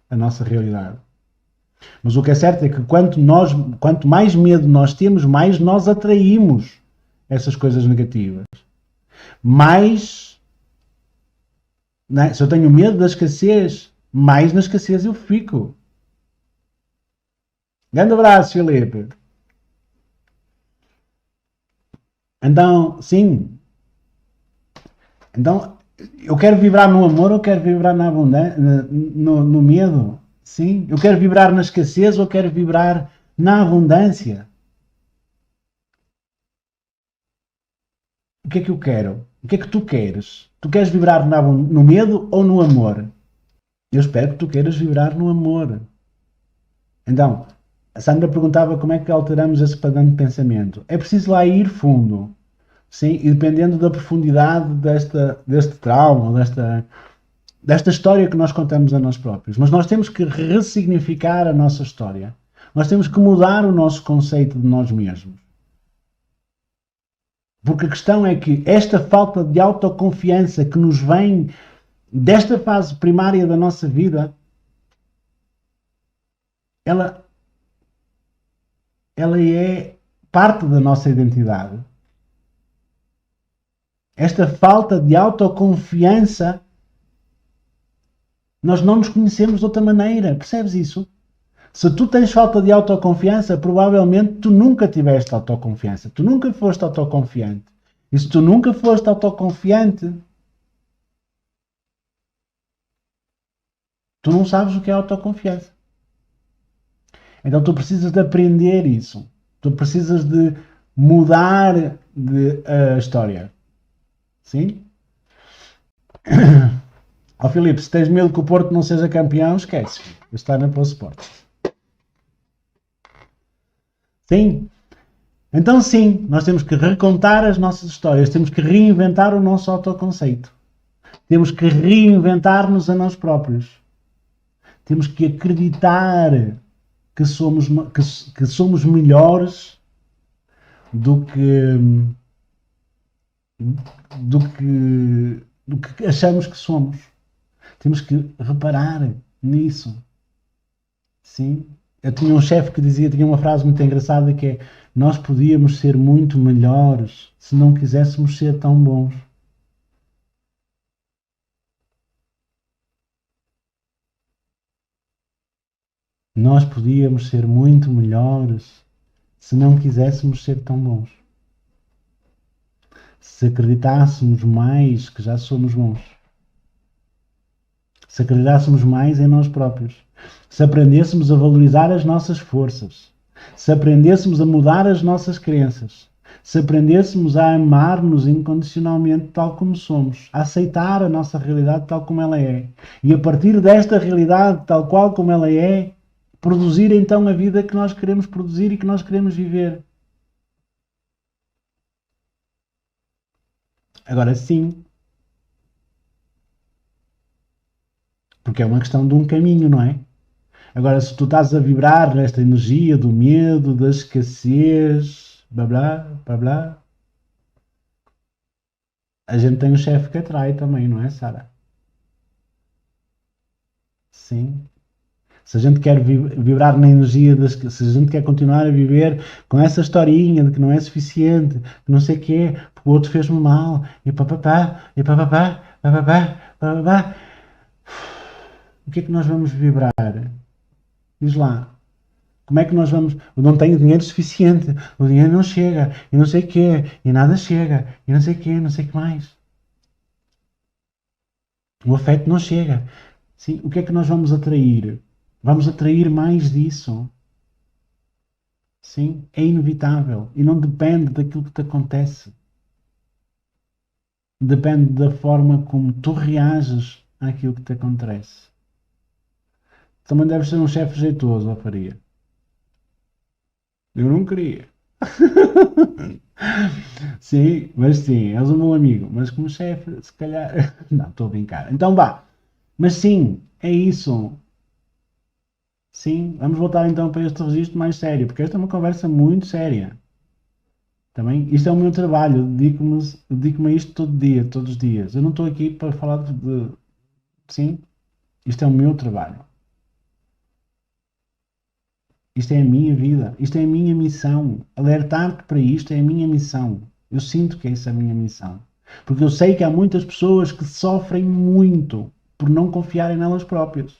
a nossa realidade. Mas o que é certo é que quanto mais medo nós temos, mais nós atraímos essas coisas negativas. Mais, né? Se eu tenho medo da escassez, mais na escassez eu fico. Grande abraço, Filipe. Então, sim. Então, eu quero vibrar no amor ou quero vibrar na abundância, no medo? Sim. Eu quero vibrar na escassez ou quero vibrar na abundância? O que é que eu quero? O que é que tu queres? Tu queres vibrar no medo ou no amor? Eu espero que tu queiras vibrar no amor. Então, a Sandra perguntava como é que alteramos esse padrão de pensamento. É preciso lá ir fundo, sim, e dependendo da profundidade deste trauma, desta história que nós contamos a nós próprios. Mas nós temos que ressignificar a nossa história. Nós temos que mudar o nosso conceito de nós mesmos. Porque a questão é que esta falta de autoconfiança que nos vem desta fase primária da nossa vida, ela, ela é parte da nossa identidade. Esta falta de autoconfiança, nós não nos conhecemos de outra maneira. Percebes isso? Se tu tens falta de autoconfiança, provavelmente tu nunca tiveste autoconfiança. Tu nunca foste autoconfiante. E se tu nunca foste autoconfiante, tu não sabes o que é autoconfiança. Então tu precisas de aprender isso. Tu precisas de mudar a história. Sim? Ó oh, Filipe, se tens medo que o Porto não seja campeão, esquece. Está na Poço Sport. Sim. Então sim, nós temos que recontar as nossas histórias, temos que reinventar o nosso autoconceito. Temos que reinventar-nos a nós próprios. Temos que acreditar que somos melhores do que, do que achamos que somos. Temos que reparar nisso. Sim? Eu tinha um chefe que tinha uma frase muito engraçada que é: nós podíamos ser muito melhores se não quiséssemos ser tão bons. Nós podíamos ser muito melhores se não quiséssemos ser tão bons. Se acreditássemos mais que já somos bons. Se acreditássemos mais em nós próprios. Se aprendêssemos a valorizar as nossas forças. Se aprendêssemos a mudar as nossas crenças. Se aprendêssemos a amar-nos incondicionalmente tal como somos. A aceitar a nossa realidade tal como ela é. E a partir desta realidade tal qual como ela é, produzir então a vida que nós queremos produzir e que nós queremos viver. Agora sim, porque é uma questão de um caminho, não é? Agora, se tu estás a vibrar nesta energia do medo, da escassez, blá blá, blá blá, a gente tem um chefe que atrai também, não é, Sara? Sim. Se a gente quer vibrar na energia, se a gente quer continuar a viver com essa historinha de que não é suficiente, que não sei o quê, porque o outro fez-me mal, e papapá, e papapá, papapá, papapá, o que é que nós vamos vibrar? Diz lá. Como é que nós vamos? Eu não tenho dinheiro suficiente, o dinheiro não chega, e não sei o quê, e nada chega, e não sei o quê, não sei o que mais. O afeto não chega. Sim, o que é que nós vamos atrair? Vamos atrair mais disso. Sim, é inevitável. E não depende daquilo que te acontece. Depende da forma como tu reages àquilo que te acontece. Também deves ser um chefe jeitoso, ó Faria. Eu não queria. Sim, mas sim, és o meu amigo. Mas como chefe, se calhar. Não, estou a brincar. Então vá. Mas sim, é isso. Sim, vamos voltar então para este registro mais sério, porque esta é uma conversa muito séria. Também, isto é o meu trabalho, dedico-me a isto todo dia, todos os dias. Eu não estou aqui para falar sim, isto é o meu trabalho. Isto é a minha vida, isto é a minha missão. Alertar-te para isto é a minha missão. Eu sinto que essa é a minha missão. Porque eu sei que há muitas pessoas que sofrem muito por não confiarem nelas próprias.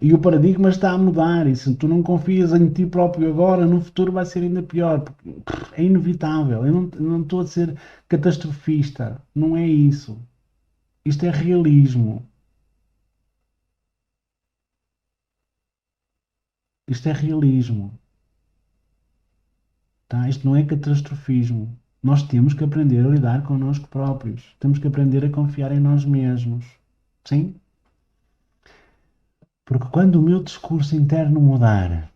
E o paradigma está a mudar, e se tu não confias em ti próprio agora, no futuro vai ser ainda pior, porque é inevitável. Eu não estou a ser catastrofista, não é isso. Isto é realismo. Isto é realismo. Tá? Isto não é catastrofismo. Nós temos que aprender a lidar connosco próprios. Temos que aprender a confiar em nós mesmos. Sim? Porque quando o meu discurso interno mudar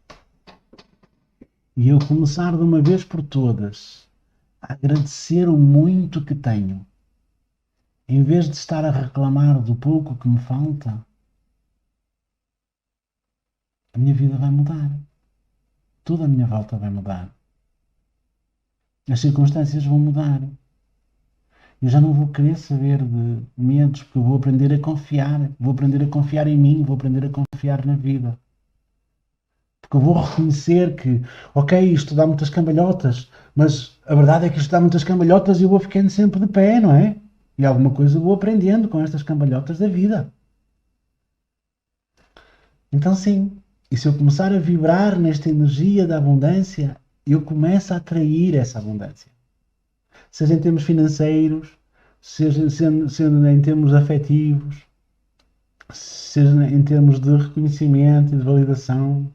e eu começar de uma vez por todas a agradecer o muito que tenho, em vez de estar a reclamar do pouco que me falta, a minha vida vai mudar. Toda a minha volta vai mudar. As circunstâncias vão mudar. Eu já não vou querer saber de medos, porque eu vou aprender a confiar. Vou aprender a confiar em mim, vou aprender a confiar na vida. Porque eu vou reconhecer que, ok, isto dá muitas cambalhotas, mas a verdade é que isto dá muitas cambalhotas e eu vou ficando sempre de pé, não é? E alguma coisa eu vou aprendendo com estas cambalhotas da vida. Então, sim, e se eu começar a vibrar nesta energia da abundância, eu começo a atrair essa abundância. Seja em termos financeiros, seja sendo em termos afetivos, seja em termos de reconhecimento e de validação.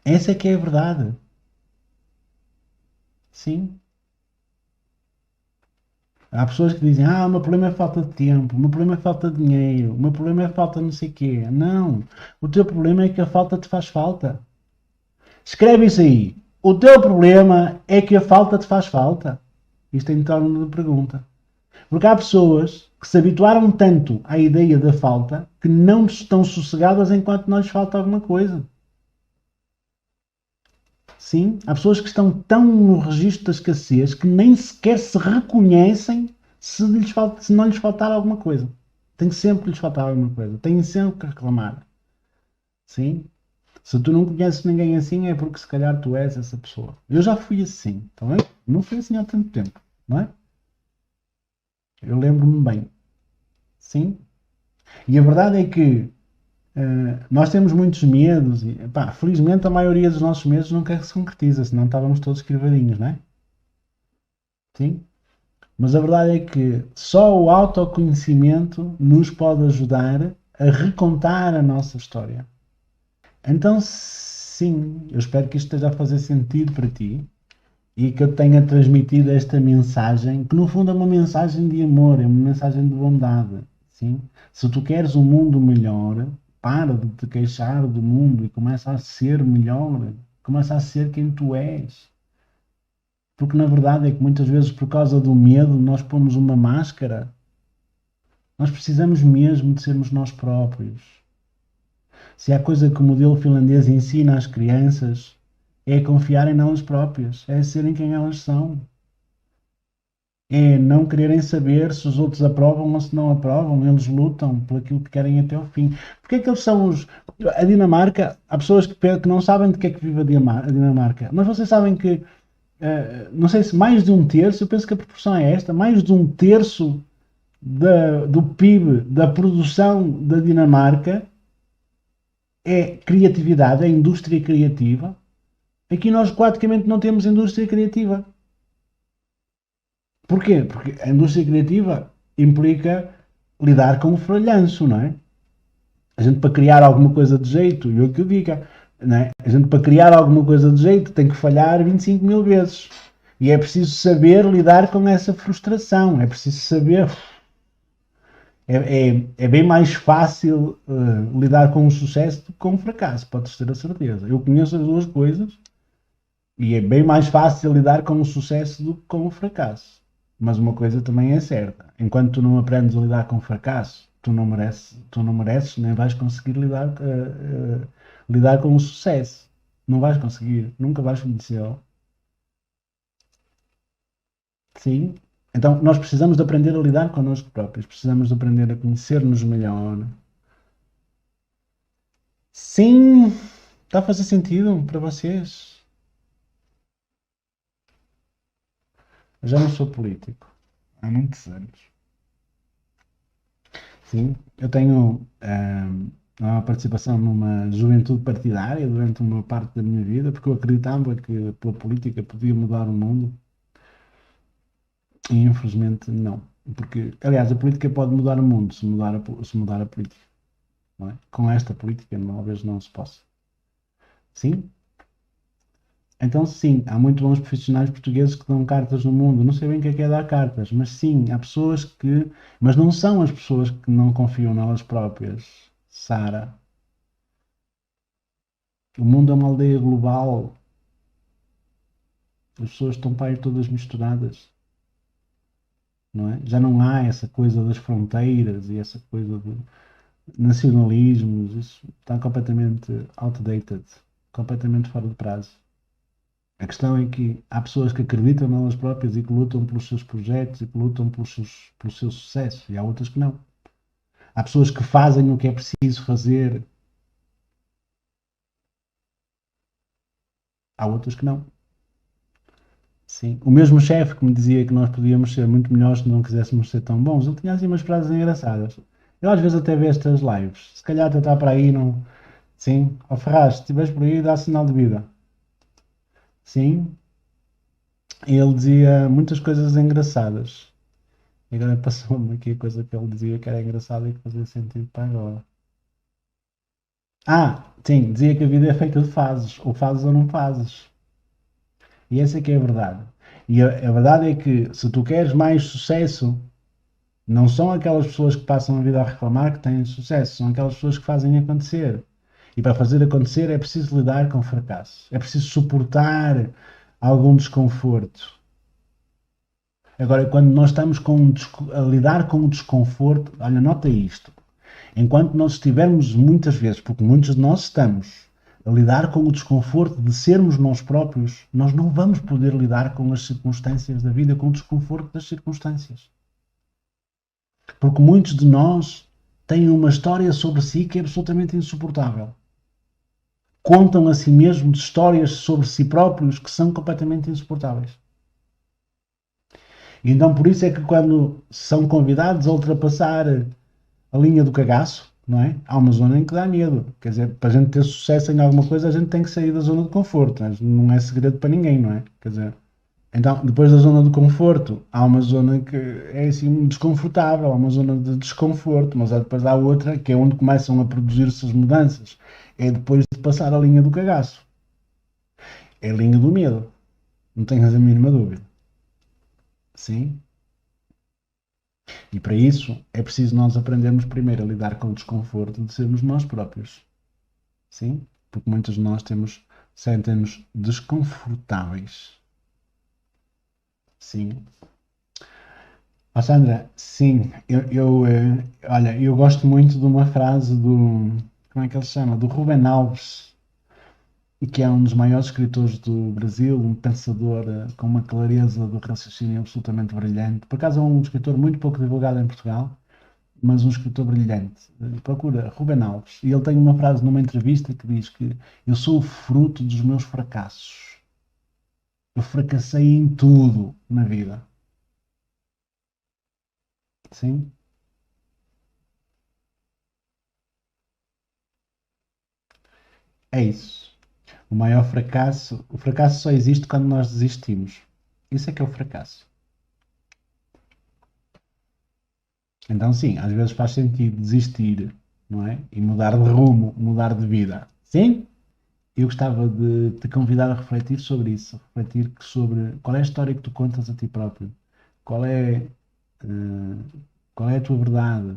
Essa é que é a verdade. Sim. Há pessoas que dizem, o meu problema é falta de tempo, o meu problema é falta de dinheiro, o meu problema é falta de não sei o quê. Não. O teu problema é que a falta te faz falta. Escreve isso aí. O teu problema é que a falta te faz falta. Isto em torno de pergunta. Porque há pessoas que se habituaram tanto à ideia da falta que não estão sossegadas enquanto não lhes falta alguma coisa. Sim, há pessoas que estão tão no registro da escassez que nem sequer se reconhecem se não lhes faltar alguma coisa. Tem sempre lhes faltar alguma coisa. Têm sempre que reclamar. Sim? Se tu não conheces ninguém assim é porque se calhar tu és essa pessoa. Eu já fui assim, tá bem? Não fui assim há tanto tempo, não é? Eu lembro-me bem. Sim? E a verdade é que nós temos muitos medos e, pá, felizmente a maioria dos nossos medos nunca se concretiza, senão estávamos todos esquivadinhos, não é? Sim? Mas a verdade é que só o autoconhecimento nos pode ajudar a recontar a nossa história. Então, sim, eu espero que isto esteja a fazer sentido para ti e que eu tenha transmitido esta mensagem, que no fundo é uma mensagem de amor, é uma mensagem de bondade. Sim? Se tu queres um mundo melhor, para de te queixar do mundo e começa a ser melhor, começa a ser quem tu és. Porque na verdade é que muitas vezes por causa do medo nós pomos uma máscara. Nós precisamos mesmo de sermos nós próprios. Se há coisa que o modelo finlandês ensina às crianças é confiarem nelas próprias, é serem quem elas são. É não quererem saber se os outros aprovam ou se não aprovam, eles lutam por aquilo que querem até o fim. Porque é que eles são os... A Dinamarca, há pessoas que não sabem de que é que vive a Dinamarca, mas vocês sabem que, não sei se mais de um terço, eu penso que a proporção é esta, mais de um terço do PIB, da produção da Dinamarca é criatividade, é indústria criativa. Aqui nós praticamente não temos indústria criativa. Porquê? Porque a indústria criativa implica lidar com o falhanço, não é? A gente para criar alguma coisa de jeito, e eu que o diga, não é? A gente para criar alguma coisa de jeito tem que falhar 25 mil vezes. E é preciso saber lidar com essa frustração, é preciso saber. É bem mais fácil lidar com o sucesso do que com o fracasso, podes ter a certeza. Eu conheço as duas coisas e é bem mais fácil lidar com o sucesso do que com o fracasso. Mas uma coisa também é certa: enquanto tu não aprendes a lidar com o fracasso, tu não mereces nem vais conseguir lidar com o sucesso. Não vais conseguir, nunca vais conhecê-lo. Sim. Então nós precisamos de aprender a lidar connosco próprios, precisamos de aprender a conhecer-nos melhor. Sim, está a fazer sentido para vocês? Eu já não sou político há muitos anos. Sim, eu tenho uma participação numa juventude partidária durante uma parte da minha vida, porque eu acreditava que pela política podia mudar o mundo e infelizmente não. Porque, aliás, a política pode mudar o mundo se mudar a política. Não é? Com esta política talvez não se possa. Sim? Então, sim, há muito bons profissionais portugueses que dão cartas no mundo. Não sei bem o que é dar cartas, mas sim, há pessoas que. Mas não são as pessoas que não confiam nelas próprias, Sara. O mundo é uma aldeia global. As pessoas estão para aí todas misturadas, não é? Já não há essa coisa das fronteiras e essa coisa de nacionalismos. Isso está completamente outdated, completamente fora de prazo. A questão é que há pessoas que acreditam nelas próprias e que lutam pelos seus projetos e que lutam pelo seu sucesso, e há outras que não. Há pessoas que fazem o que é preciso fazer, há outras que não. Sim. O mesmo chefe que me dizia que nós podíamos ser muito melhores se não quiséssemos ser tão bons, ele tinha assim umas frases engraçadas. Eu às vezes até vejo estas lives, se calhar até está para aí, não. Sim, ó Ferraz, se estiveres por aí, dá sinal de vida. Sim, e ele dizia muitas coisas engraçadas. E agora passou-me aqui a coisa que ele dizia que era engraçada e que fazia sentido para agora. Ah, sim, dizia que a vida é feita de fases, ou fazes ou não fazes. E essa é que é a verdade. E a verdade é que se tu queres mais sucesso, não são aquelas pessoas que passam a vida a reclamar que têm sucesso, são aquelas pessoas que fazem acontecer. E para fazer acontecer é preciso lidar com fracasso, é preciso suportar algum desconforto. Agora, quando nós estamos a lidar com o desconforto, olha, nota isto. Enquanto nós estivermos muitas vezes, porque muitos de nós estamos, a lidar com o desconforto de sermos nós próprios, nós não vamos poder lidar com as circunstâncias da vida, com o desconforto das circunstâncias. Porque muitos de nós têm uma história sobre si que é absolutamente insuportável. Contam a si mesmos histórias sobre si próprios que são completamente insuportáveis. E então por isso é que quando são convidados a ultrapassar a linha do cagaço, não é? Há uma zona em que dá medo. Quer dizer, para a gente ter sucesso em alguma coisa, a gente tem que sair da zona de conforto. Mas não é segredo para ninguém, não é? Quer dizer, então, depois da zona de conforto, há uma zona que é assim desconfortável, há uma zona de desconforto, mas depois há outra que é onde começam a produzir-se as mudanças. É depois de passar a linha do cagaço. É a linha do medo. Não tenhas a mínima dúvida. Sim? E para isso é preciso nós aprendermos primeiro a lidar com o desconforto de sermos nós próprios. Sim? Porque muitos de nós sentem-nos desconfortáveis. Sim. Oh, Sandra, sim, olha, eu gosto muito de uma frase como é que ele se chama? Do Rubem Alves, que é um dos maiores escritores do Brasil, um pensador com uma clareza do raciocínio absolutamente brilhante. Por acaso é um escritor muito pouco divulgado em Portugal, mas um escritor brilhante. Procura Rubem Alves. E ele tem uma frase numa entrevista que diz que eu sou o fruto dos meus fracassos. Eu fracassei em tudo na vida. Sim? É isso. O fracasso só existe quando nós desistimos. Isso é que é o fracasso. Então, sim, às vezes faz sentido desistir, não é? E mudar de rumo, mudar de vida. Sim? Eu gostava de te convidar a refletir sobre isso, refletir sobre qual é a história que tu contas a ti próprio, qual é, qual é a tua verdade,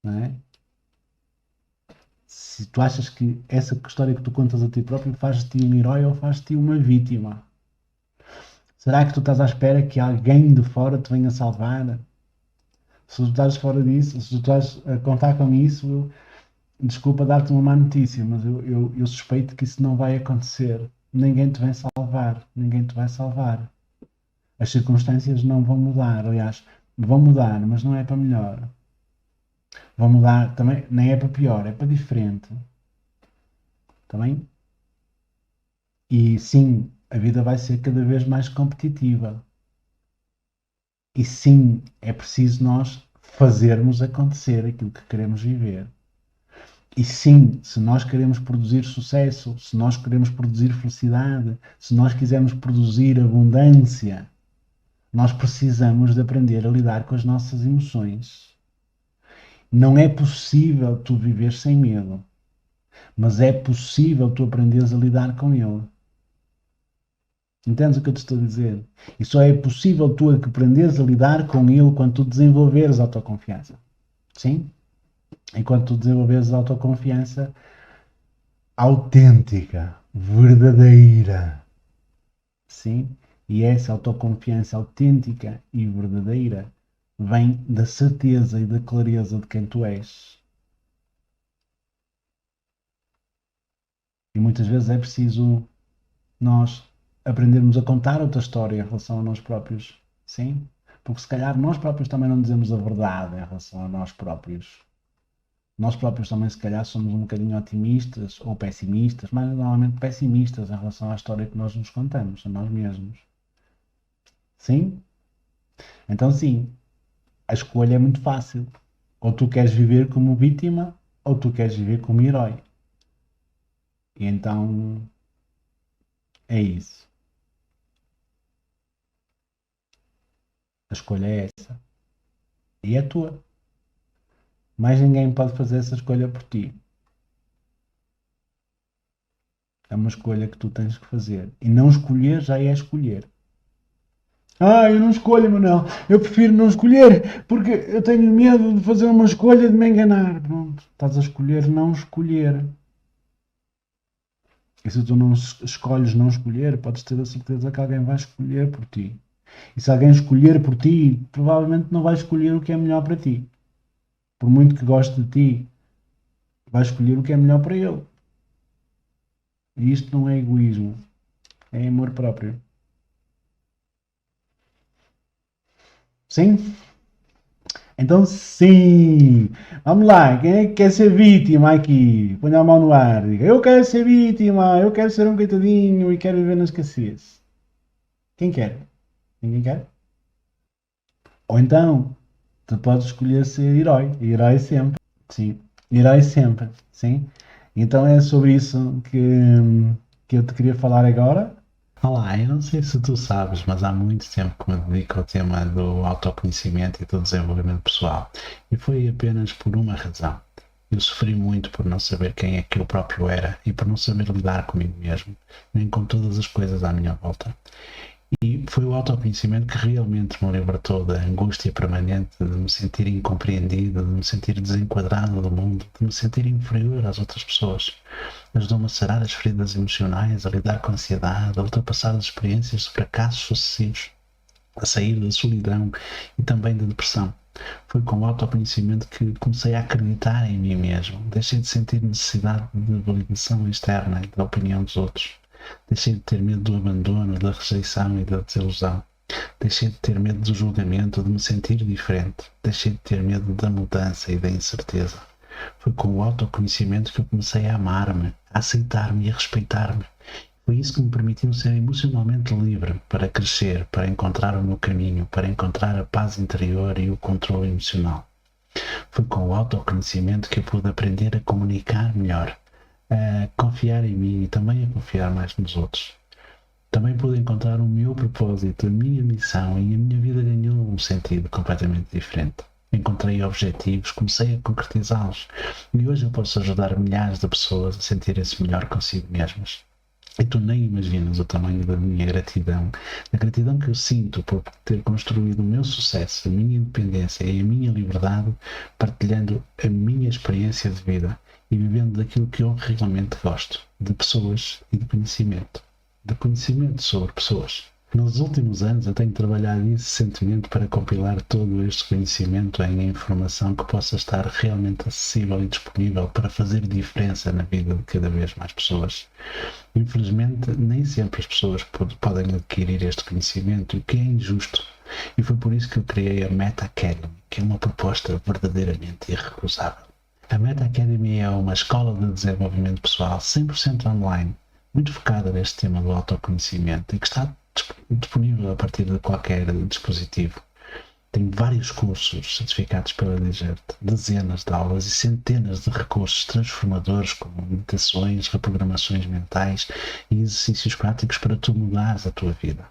não é? Se tu achas que essa história que tu contas a ti próprio faz-te um herói ou faz-te uma vítima. Será que tu estás à espera que alguém de fora te venha salvar? Se tu estás fora disso, se tu estás a contar com isso, desculpa dar-te uma má notícia, mas eu suspeito que isso não vai acontecer. Ninguém te vai salvar, ninguém te vai salvar. As circunstâncias não vão mudar, aliás, vão mudar, mas não é para melhor. Vão mudar também, nem é para pior, é para diferente. Também? E sim, a vida vai ser cada vez mais competitiva. E sim, é preciso nós fazermos acontecer aquilo que queremos viver. E sim, se nós queremos produzir sucesso, se nós queremos produzir felicidade, se nós quisermos produzir abundância, nós precisamos de aprender a lidar com as nossas emoções. Não é possível tu viver sem medo. Mas é possível tu aprenderes a lidar com ele. Entendes o que eu te estou a dizer? E só é possível tu aprenderes a lidar com ele quando tu desenvolveres autoconfiança. Sim? Enquanto tu desenvolveres autoconfiança autêntica, verdadeira. Sim? E essa autoconfiança autêntica e verdadeira vem da certeza e da clareza de quem tu és. E muitas vezes é preciso nós aprendermos a contar outra história em relação a nós próprios. Sim? Porque se calhar nós próprios também não dizemos a verdade em relação a nós próprios. Nós próprios também, se calhar, somos um bocadinho otimistas ou pessimistas, mas normalmente pessimistas em relação à história que nós nos contamos, a nós mesmos. Sim? Então, sim, a escolha é muito fácil. Ou tu queres viver como vítima, ou tu queres viver como herói. E então, é isso. A escolha é essa. E é tua. Mais ninguém pode fazer essa escolha por ti. É uma escolha que tu tens que fazer. E não escolher já é escolher. Ah, eu não escolho, Manuel. Eu prefiro não escolher porque eu tenho medo de fazer uma escolha de me enganar. Pronto, estás a escolher não escolher. E se tu não escolhes não escolher, podes ter a certeza que alguém vai escolher por ti. E se alguém escolher por ti, provavelmente não vai escolher o que é melhor para ti. Por muito que goste de ti, vai escolher o que é melhor para ele. E isto não é egoísmo, é amor próprio. Sim? Então, sim. Vamos lá. Quem é que quer ser vítima aqui? Ponha a mão no ar. Diga, eu quero ser vítima. Eu quero ser um coitadinho e quero viver na escassez. Quem quer? Ninguém quer? Ou então, tu podes escolher ser herói. Herói sempre. Sim. Herói sempre. Sim. Então é sobre isso que eu te queria falar agora. Olá, eu não sei se tu sabes, mas há muito tempo que me dedico ao tema do autoconhecimento e do desenvolvimento pessoal. E foi apenas por uma razão. Eu sofri muito por não saber quem é que eu próprio era e por não saber lidar comigo mesmo, nem com todas as coisas à minha volta. E foi o autoconhecimento que realmente me libertou da angústia permanente de me sentir incompreendido, de me sentir desenquadrado do mundo, de me sentir inferior às outras pessoas. Ajudou-me a sarar as feridas emocionais, a lidar com a ansiedade, a ultrapassar as experiências de fracassos sucessivos, a sair da solidão e também da depressão. Foi com o autoconhecimento que comecei a acreditar em mim mesmo. Deixei de sentir necessidade de validação externa e da opinião dos outros. Deixei de ter medo do abandono, da rejeição e da desilusão. Deixei de ter medo do julgamento, de me sentir diferente. Deixei de ter medo da mudança e da incerteza. Foi com o autoconhecimento que eu comecei a amar-me, a aceitar-me e a respeitar-me. Foi isso que me permitiu ser emocionalmente livre para crescer, para encontrar o meu caminho, para encontrar a paz interior e o controle emocional. Foi com o autoconhecimento que eu pude aprender a comunicar melhor, a confiar em mim e também a confiar mais nos outros. Também pude encontrar o meu propósito, a minha missão e a minha vida ganhou um sentido completamente diferente. Encontrei objetivos, comecei a concretizá-los e hoje eu posso ajudar milhares de pessoas a sentirem-se melhor consigo mesmas. E tu nem imaginas o tamanho da minha gratidão, da gratidão que eu sinto por ter construído o meu sucesso, a minha independência e a minha liberdade, partilhando a minha experiência de vida e vivendo daquilo que eu realmente gosto, de pessoas e de conhecimento sobre pessoas. Nos últimos anos eu tenho trabalhado incessantemente para compilar todo este conhecimento em informação que possa estar realmente acessível e disponível para fazer diferença na vida de cada vez mais pessoas. Infelizmente, nem sempre as pessoas podem adquirir este conhecimento, o que é injusto. E foi por isso que eu criei a Meta Academy, que é uma proposta verdadeiramente irrecusável. A Meta Academy é uma escola de desenvolvimento pessoal 100% online, muito focada neste tema do autoconhecimento e que está disponível a partir de qualquer dispositivo. Tem vários cursos certificados pela DIGERT, dezenas de aulas e centenas de recursos transformadores como meditações, reprogramações mentais e exercícios práticos para tu mudares a tua vida.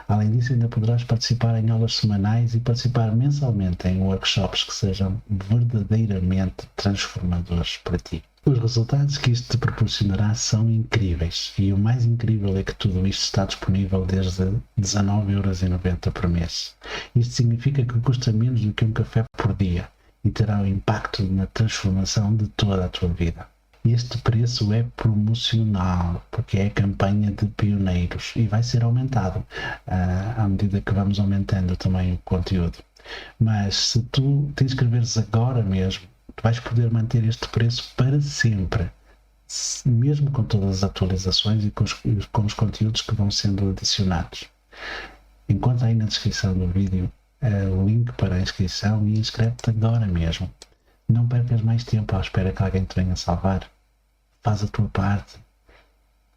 Além disso, ainda poderás participar em aulas semanais e participar mensalmente em workshops que sejam verdadeiramente transformadores para ti. Os resultados que isto te proporcionará são incríveis, e o mais incrível é que tudo isto está disponível desde 19,90€ por mês. Isto significa que custa menos do que um café por dia e terá um impacto na transformação de toda a tua vida. Este preço é promocional, porque é a campanha de pioneiros e vai ser aumentado à medida que vamos aumentando também o conteúdo. Mas se tu te inscreveres agora mesmo, tu vais poder manter este preço para sempre, mesmo com todas as atualizações e com os conteúdos que vão sendo adicionados. Encontra aí na descrição do vídeo o link para a inscrição e inscreve-te agora mesmo. Não percas mais tempo à espera que alguém te venha salvar. Faz a tua parte,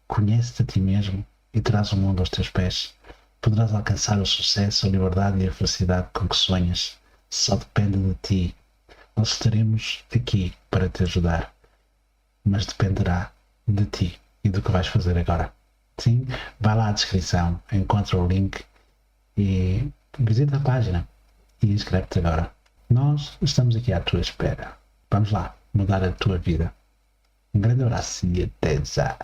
conhece-te a ti mesmo e traz o mundo aos teus pés. Poderás alcançar o sucesso, a liberdade e a felicidade com que sonhas. Só depende de ti. Nós estaremos aqui para te ajudar, mas dependerá de ti e do que vais fazer agora. Sim, vai lá à descrição, encontra o link e visita a página e inscreve-te agora. Nós estamos aqui à tua espera. Vamos lá, mudar a tua vida. Um grande abraço e até já!